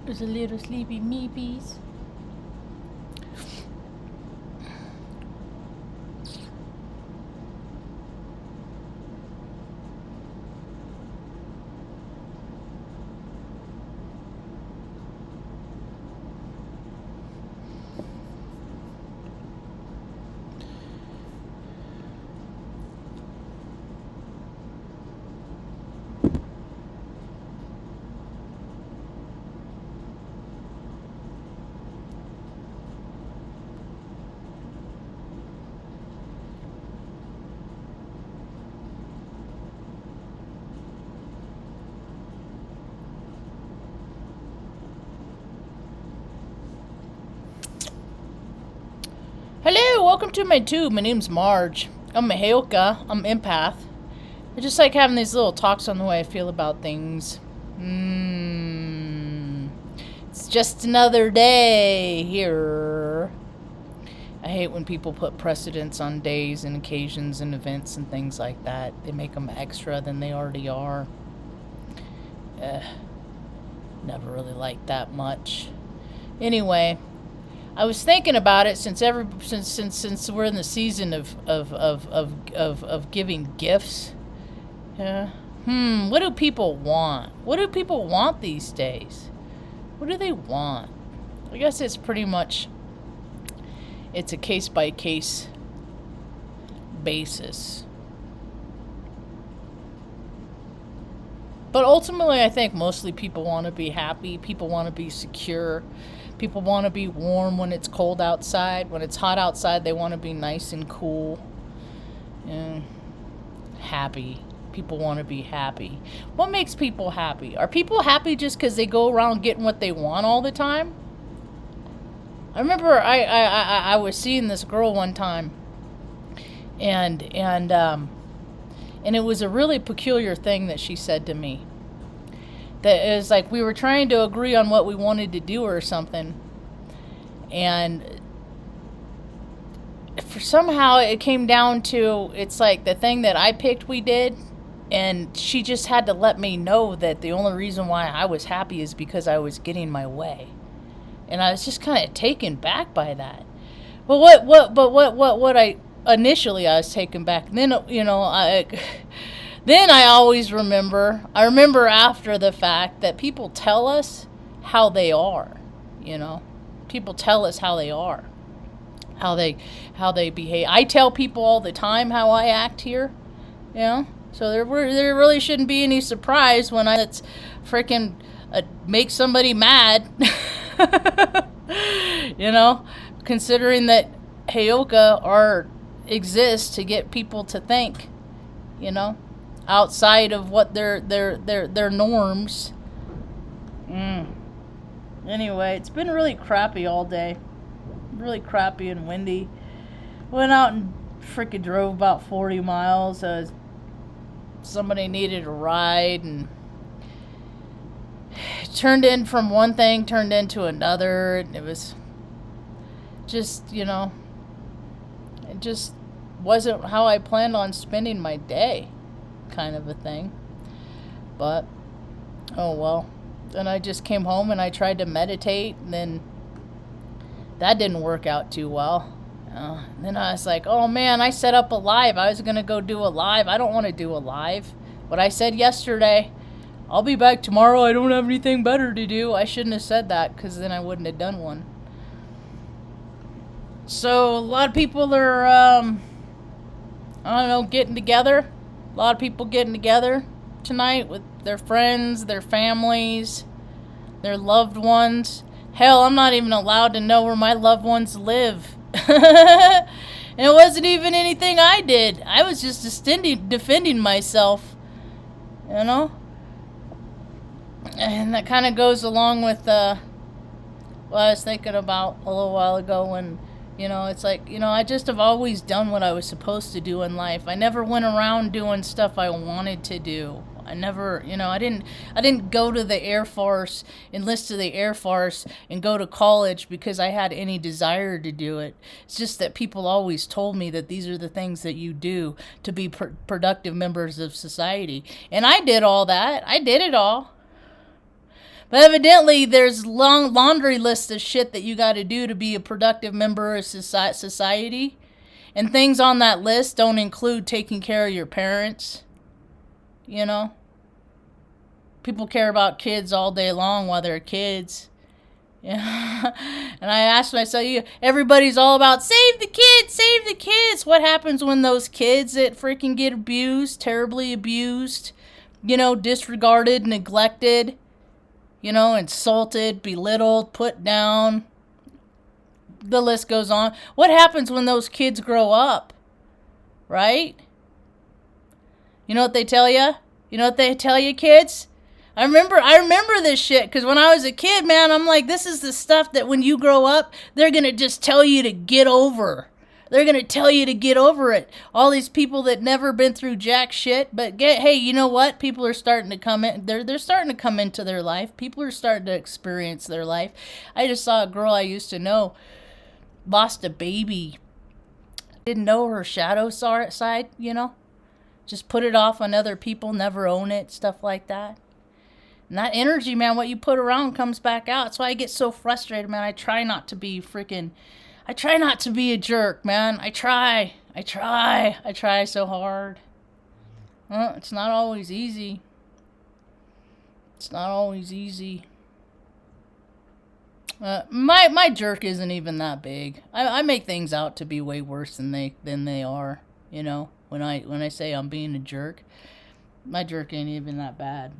There's a little sleepy meepies. Hello, welcome to my tube. My name's Marge. I'm a Heoka. I'm empath. I just like having these little talks on the way I feel about things. It's just another day here. I hate when people put precedents on days and occasions and events and things like that. They make them extra than they already are. Never really liked that much. Anyway, I was thinking about it since we're in the season of giving gifts. Yeah. What do people want? What do people want these days? What do they want? I guess it's pretty much it's a case by case basis. But ultimately, I think mostly people want to be happy. People want to be secure. People want to be warm when it's cold outside. When it's hot outside, they want to be nice and cool. And happy. People want to be happy. What makes people happy? Are people happy just because they go around getting what they want all the time? I remember I was seeing this girl one time, and it was a really peculiar thing that she said to me. That it was like we were trying to agree on what we wanted to do or something, and for somehow it came down to it's like the thing that I picked we did, and she just had to let me know that the only reason why I was happy is because I was getting my way, and I was just kind of taken back by that. But what I initially I was taken back. And then then I always remember. I remember after the fact that people tell us how they are. People tell us how they are, how they behave. I tell people all the time how I act here. So there really shouldn't be any surprise when it's freaking make somebody mad. Considering that Heyoka exists to get people to think, outside of what their norms. Anyway, it's been really crappy all day. Really crappy and windy. Went out and freaking drove about 40 miles. Somebody needed a ride, and it turned into another. And it was just, it just wasn't how I planned on spending my day, kind of a thing. But, oh well. Then I just came home and I tried to meditate, and then that didn't work out too well. Then I was like, oh man, I set up a live. I was going to go do a live. I don't want to do a live. What I said yesterday, I'll be back tomorrow. I don't have anything better to do. I shouldn't have said that, because then I wouldn't have done one. So a lot of people are, getting together. A lot of people getting together tonight with their friends, their families, their loved ones. Hell, I'm not even allowed to know where my loved ones live. And it wasn't even anything I did. I was just defending myself, And that kind of goes along with what I was thinking about a little while ago when, it's like, I just have always done what I was supposed to do in life. I never went around doing stuff I wanted to do. I never, I didn't go to the Air Force, enlist to the Air Force, and go to college because I had any desire to do it. It's just that people always told me that these are the things that you do to be productive members of society. And I did all that. I did it all. But evidently, there's long laundry lists of shit that you got to do to be a productive member of society. And things on that list don't include taking care of your parents. You know? People care about kids all day long while they're kids. Yeah. And I asked myself, everybody's all about save the kids, save the kids. What happens when those kids that freaking get abused, terribly abused, disregarded, neglected, insulted, belittled, put down? The list goes on. What happens when those kids grow up? Right? You know what they tell you? You know what they tell you, kids? I remember this shit, because when I was a kid, man, I'm like, this is the stuff that when you grow up, they're going to just tell you to get over. They're going to tell you to get over it. All these people that never been through jack shit, but hey, you know what? People are starting to come in. They're starting to come into their life. People are starting to experience their life. I just saw a girl I used to know lost a baby. Didn't know her shadow side, Just put it off on other people, never own it, stuff like that. And that energy, man, what you put around comes back out. That's why I get so frustrated, man. I try not to be a jerk, man. I try so hard. It's not always easy. My jerk isn't even that big. I make things out to be way worse than they are, when I say I'm being a jerk. My jerk ain't even that bad,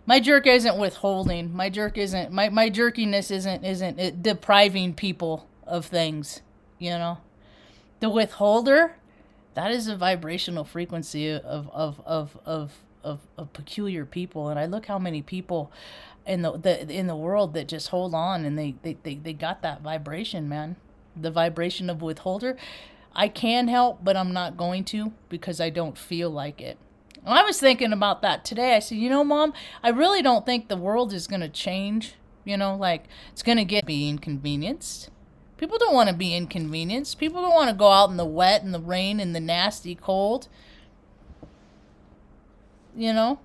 My jerk isn't withholding. My jerkiness isn't depriving people of things, The withholder, that is a vibrational frequency of peculiar people. And I look how many people in the world that just hold on, and they got that vibration, man. The vibration of withholder. I can help, but I'm not going to, because I don't feel like it. I was thinking about that today. I said, Mom, I really don't think the world is going to change. It's going to be inconvenienced. People don't want to be inconvenienced. People don't want to go out in the wet and the rain and the nasty cold. And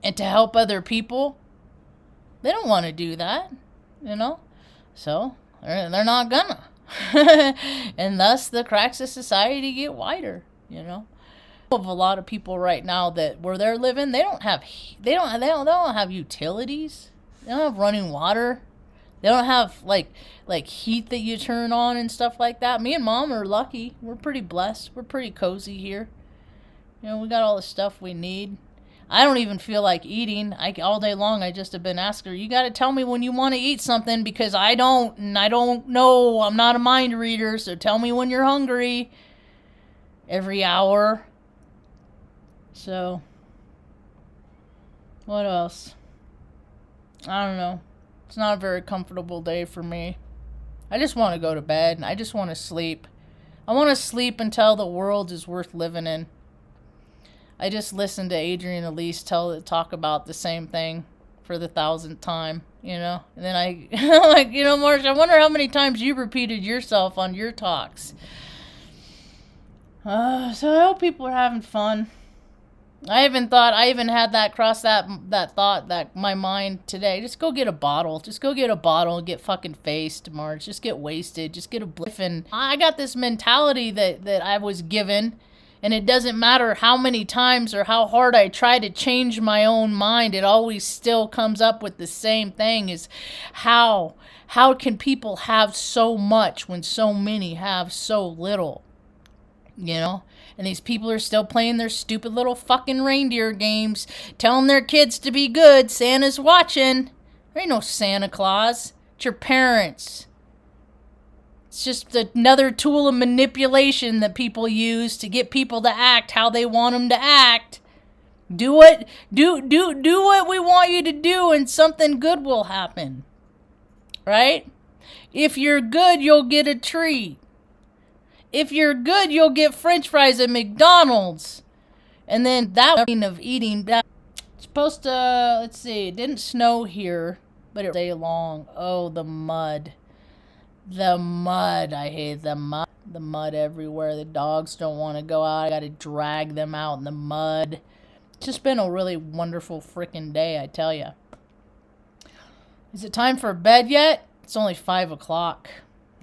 to help other people. They don't want to do that. So they're not gonna. And thus the cracks of society get wider, Of a lot of people right now that where they're living, they don't have utilities. They don't have running water. They don't have like heat that you turn on and stuff like that. Me and Mom are lucky. We're pretty blessed. We're pretty cozy here. We got all the stuff we need. I don't even feel like eating. All day long I just have been asking her, you got to tell me when you want to eat something, because I don't know. I'm not a mind reader, so tell me when you're hungry. Every hour. So, what else? I don't know. It's not a very comfortable day for me. I just want to go to bed. I just want to sleep. I want to sleep until the world is worth living in. I just listened to Adrienne Elise talk about the same thing for the 1,000th time, And then I'm like, Marge, I wonder how many times you repeated yourself on your talks. So I hope people are having fun. I even had that cross that thought that my mind today. Just go get a bottle. And get fucking faced, Marge. Just get wasted. Just get a bliff. And I got this mentality that I was given. And it doesn't matter how many times or how hard I try to change my own mind, it always still comes up with the same thing, is how can people have so much when so many have so little? And these people are still playing their stupid little fucking reindeer games, telling their kids to be good. Santa's watching. There ain't no Santa Claus. It's your parents. It's just another tool of manipulation that people use to get people to act how they want them to act. Do what we want you to do, and something good will happen. Right? If you're good, you'll get a treat. If you're good, you'll get French fries at McDonald's. And then that of eating, it's supposed to, let's see, it didn't snow here, but it day long. Oh, the mud. I hate the mud. The mud everywhere. The dogs don't want to go out. I got to drag them out in the mud. It's just been a really wonderful freaking day, I tell you. Is it time for bed yet? It's only 5 o'clock.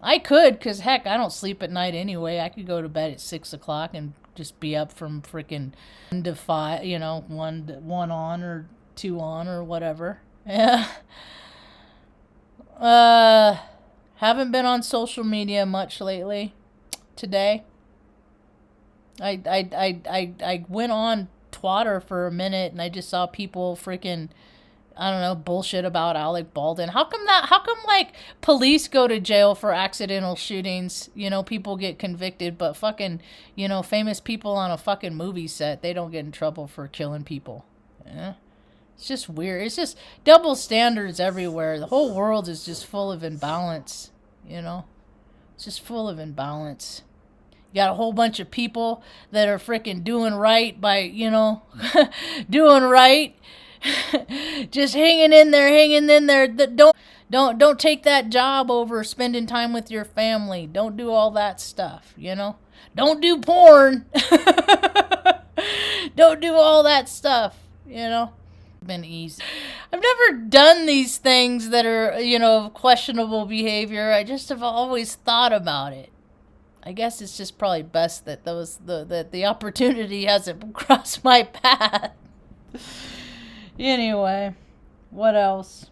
I could, because heck, I don't sleep at night anyway. I could go to bed at 6 o'clock and just be up from freaking 1 to 5, you know, 1 on or 2 on or whatever. Yeah. Haven't been on social media much lately. Today, I went on Twitter for a minute and I just saw people freaking, I don't know, bullshit about Alec Baldwin. How come like police go to jail for accidental shootings? You know, people get convicted, but fucking, you know, famous people on a fucking movie set, they don't get in trouble for killing people. Yeah. It's just weird. It's just double standards everywhere. The whole world is just full of imbalance, you know? It's just full of imbalance. You got a whole bunch of people that are freaking doing right by, you know, doing right. Just hanging in there. Don't take that job over spending time with your family. Don't do all that stuff, you know? Don't do porn. Don't do all that stuff, you know? Been easy. I've never done these things that are, you know, questionable behavior. I just have always thought about it. I guess it's just probably best that that the opportunity hasn't crossed my path. Anyway, what else?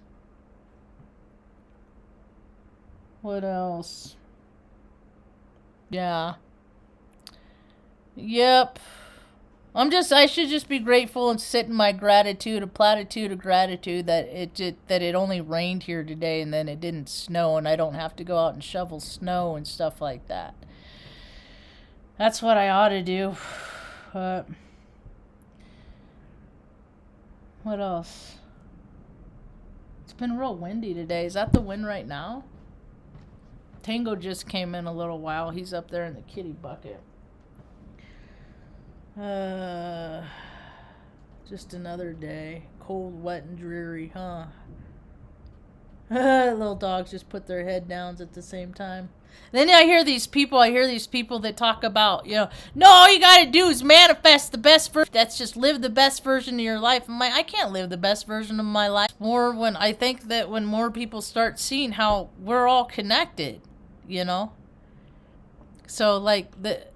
Yeah. Yep. I should just be grateful and sit in my gratitude, a platitude of gratitude that it only rained here today and then it didn't snow and I don't have to go out and shovel snow and stuff like that. That's what I ought to do. What else? It's been real windy today. Is that the wind right now? Tango just came in a little while. He's up there in the kitty bucket. Just another day. Cold, wet, and dreary, huh? Little dogs just put their head down at the same time. Then I hear these people that talk about, you know, no, all you gotta do is manifest the best version. That's just live the best version of your life. I can't live the best version of my life. I think that when more people start seeing how we're all connected, you know? So, like, the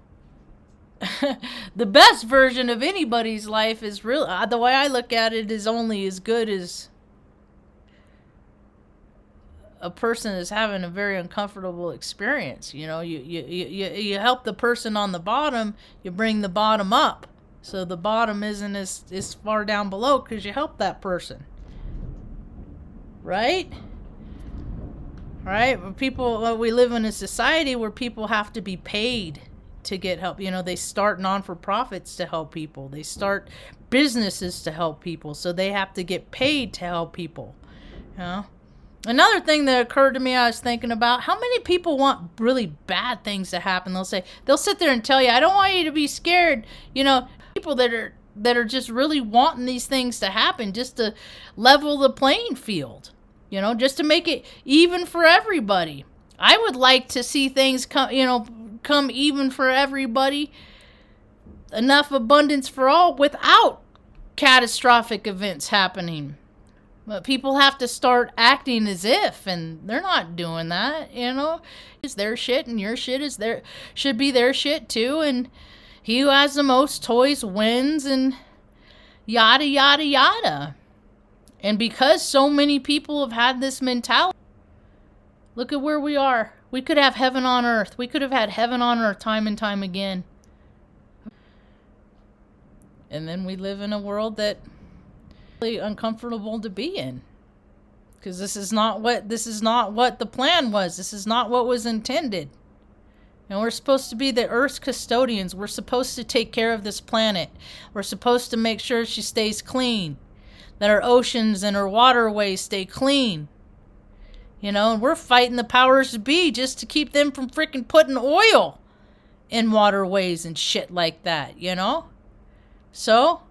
best version of anybody's life is real. The way I look at it is only as good as a person is having a very uncomfortable experience. You know, you help the person on the bottom, you bring the bottom up, so the bottom isn't as far down below because you help that person, right? We live in a society where people have to be paid to get help. You know, they start non-for-profits to help people. They start businesses to help people. So they have to get paid to help people. You know? Another thing that occurred to me, I was thinking about, how many people want really bad things to happen? They'll sit there and tell you, I don't want you to be scared. You know, people that are just really wanting these things to happen just to level the playing field. You know, just to make it even for everybody. I would like to see things come even for everybody, enough abundance for all without catastrophic events happening. But people have to start acting as if, and they're not doing that, you know. It's their shit and your shit should be their shit too, and he who has the most toys wins, and yada yada yada. And because so many people have had this mentality, look at where we are. We could have heaven on earth. We could have had heaven on earth time and time again. And then we live in a world that is really uncomfortable to be in. Because this is not what the plan was. This is not what was intended. And we're supposed to be the earth's custodians. We're supposed to take care of this planet. We're supposed to make sure she stays clean. That our oceans and our waterways stay clean. You know, and we're fighting the powers to be just to keep them from freaking putting oil in waterways and shit like that, you know? So,